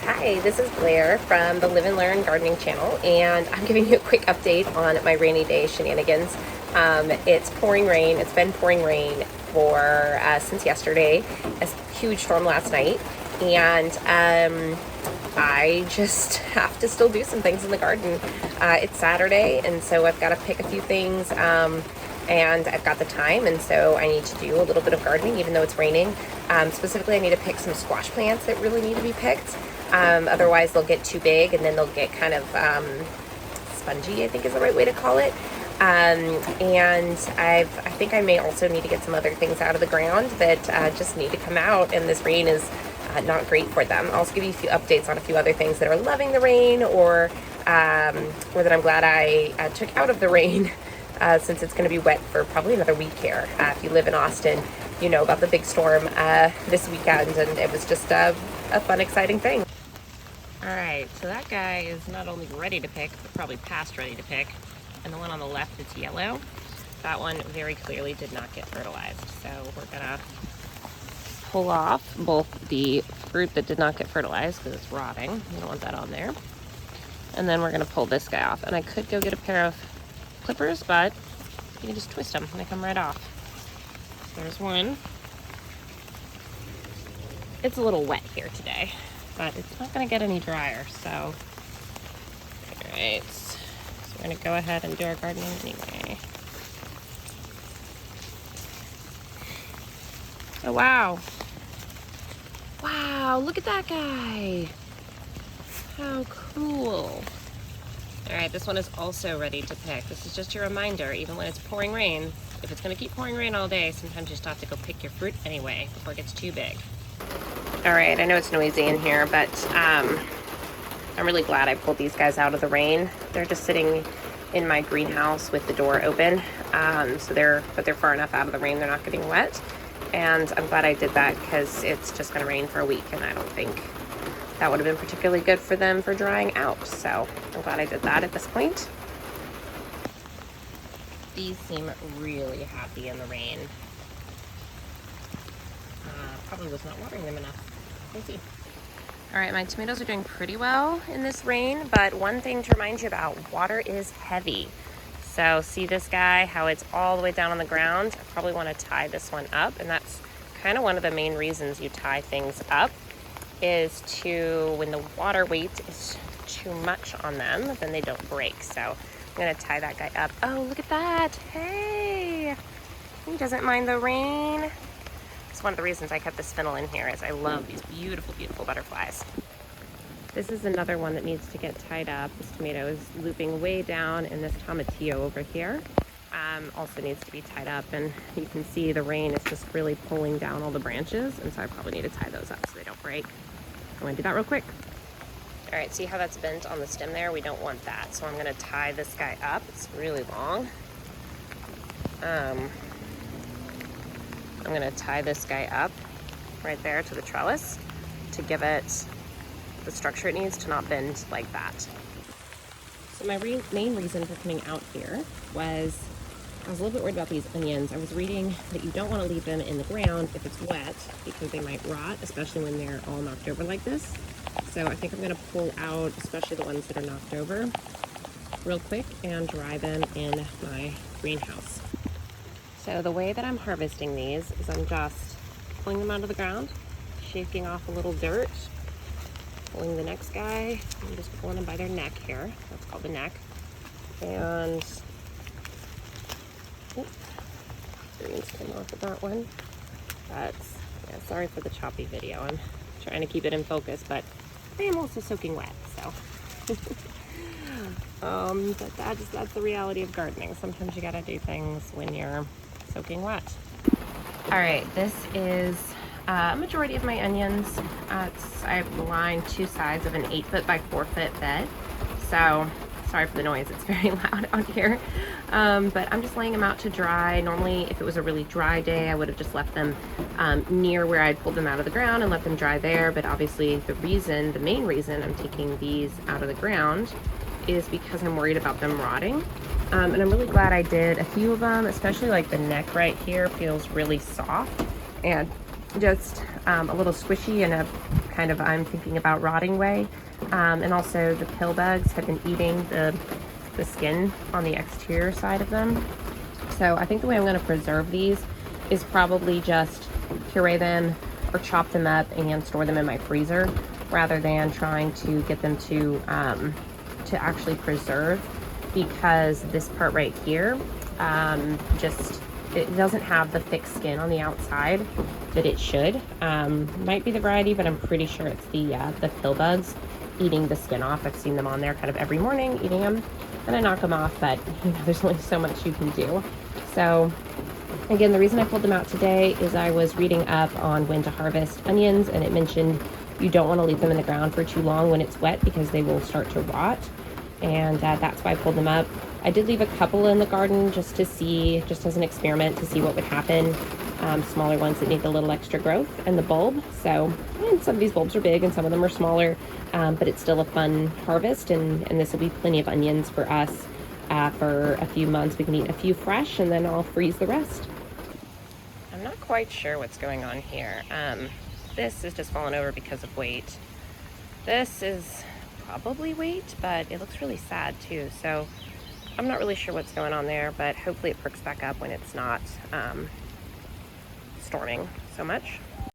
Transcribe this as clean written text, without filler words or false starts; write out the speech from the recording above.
Hi, this is Blair from the Live and Learn Gardening channel, and I'm giving you a quick update on my rainy day shenanigans. It's pouring rain. It's been pouring rain for since yesterday. A huge storm last night, and I just have to still do some things in the garden. It's Saturday, and so I've got to pick a few things. And I've got the time, and so I need to do a little bit of gardening even though it's raining. Specifically, I need to pick some squash plants that really need to be picked. Otherwise they'll get too big and then they'll get kind of spongy, I think is the right way to call it. And I think I may also need to get some other things out of the ground that just need to come out, and this rain is not great for them. I'll also give you a few updates on a few other things that are loving the rain, or that I'm glad I took out of the rain. Since it's going to be wet for probably another week here. If you live in Austin, you know about the big storm this weekend, and it was just a fun, exciting thing. All right, so that guy is not only ready to pick, but probably past ready to pick. And the one on the left that's yellow, that one very clearly did not get fertilized. So we're gonna pull off both the fruit that did not get fertilized because it's rotting. We don't want that on there. And then we're gonna pull this guy off. And I could go get a pair of clippers, but you can just twist them and they come right off. There's one. It's a little wet here today, but it's not going to get any drier, so all right, so we're going to go ahead and do our gardening anyway. Oh wow, look at that guy, how cool. All right, this one is also ready to pick. This is just a reminder, even when it's pouring rain, if it's gonna keep pouring rain all day, sometimes you just have to go pick your fruit anyway before it gets too big. All right, I know it's noisy in here, but I'm really glad I pulled these guys out of the rain. They're just sitting in my greenhouse with the door open. So they're far enough out of the rain, they're not getting wet. And I'm glad I did that because it's just gonna rain for a week, and I don't think that would have been particularly good for them for drying out. So I'm glad I did that at this point. These seem really happy in the rain. Probably was not watering them enough. We'll see. All right, my tomatoes are doing pretty well in this rain, but one thing to remind you about, water is heavy. So see this guy, how it's all the way down on the ground? I probably want to tie this one up, and that's kind of one of the main reasons you tie things up, is to, when the water weight is too much on them, then they don't break. So I'm gonna tie that guy up. Oh, look at that. Hey, he doesn't mind the rain. It's one of the reasons I kept this fennel in here, is I love these beautiful, beautiful butterflies. This is another one that needs to get tied up. This tomato is looping way down, and this tomatillo over here also needs to be tied up, and you can see the rain is just really pulling down all the branches, and so I probably need to tie those up so they don't break. I'm gonna do that real quick. All right, see how that's bent on the stem there? We don't want that, so I'm gonna tie this guy up. It's really long. I'm gonna tie this guy up right there to the trellis to give it the structure it needs to not bend like that. So my main reason for coming out here was I was a little bit worried about these onions. I was reading that you don't want to leave them in the ground if it's wet because they might rot, especially when they're all knocked over like this. So I think I'm going to pull out, especially the ones that are knocked over, real quick and dry them in my greenhouse. So the way that I'm harvesting these is I'm just pulling them out of the ground, shaking off a little dirt, pulling the next guy, I'm just pulling them by their neck here. That's called the neck. And greens came off of that one. That's, yeah, sorry for the choppy video. I'm trying to keep it in focus, but I am also soaking wet, so. But that's the reality of gardening. Sometimes you gotta do things when you're soaking wet. All right, this is a majority of my onions. I've lined two sides of an 8-foot by 4-foot bed. So sorry for the noise, it's very loud out here. But I'm just laying them out to dry. Normally, if it was a really dry day, I would have just left them near where I'd pulled them out of the ground and let them dry there. But obviously the main reason I'm taking these out of the ground is because I'm worried about them rotting. And I'm really glad I did a few of them, especially like the neck right here feels really soft and just a little squishy and a kind of, I'm thinking about, rotting way. And also the pill bugs have been eating the skin on the exterior side of them. So I think the way I'm going to preserve these is probably just puree them or chop them up and store them in my freezer, rather than trying to get them to actually preserve, because this part right here, it doesn't have the thick skin on the outside that it should. Might be the variety, but I'm pretty sure it's the pill bugs eating the skin off. I've seen them on there kind of every morning eating them, and I knock them off, but you know, there's only so much you can do. So again, the reason I pulled them out today is I was reading up on when to harvest onions, and it mentioned you don't want to leave them in the ground for too long when it's wet, because they will start to rot. And that's why I pulled them up. I did leave a couple in the garden just to see, just as an experiment, to see what would happen. Smaller ones that need a little extra growth and the bulb. So, and some of these bulbs are big and some of them are smaller, but it's still a fun harvest, and this will be plenty of onions for us for a few months. We can eat a few fresh, and then I'll freeze the rest. I'm not quite sure what's going on here. This is just falling over because of weight. This is probably weight, but it looks really sad too. So I'm not really sure what's going on there, but hopefully it perks back up when it's not storming so much.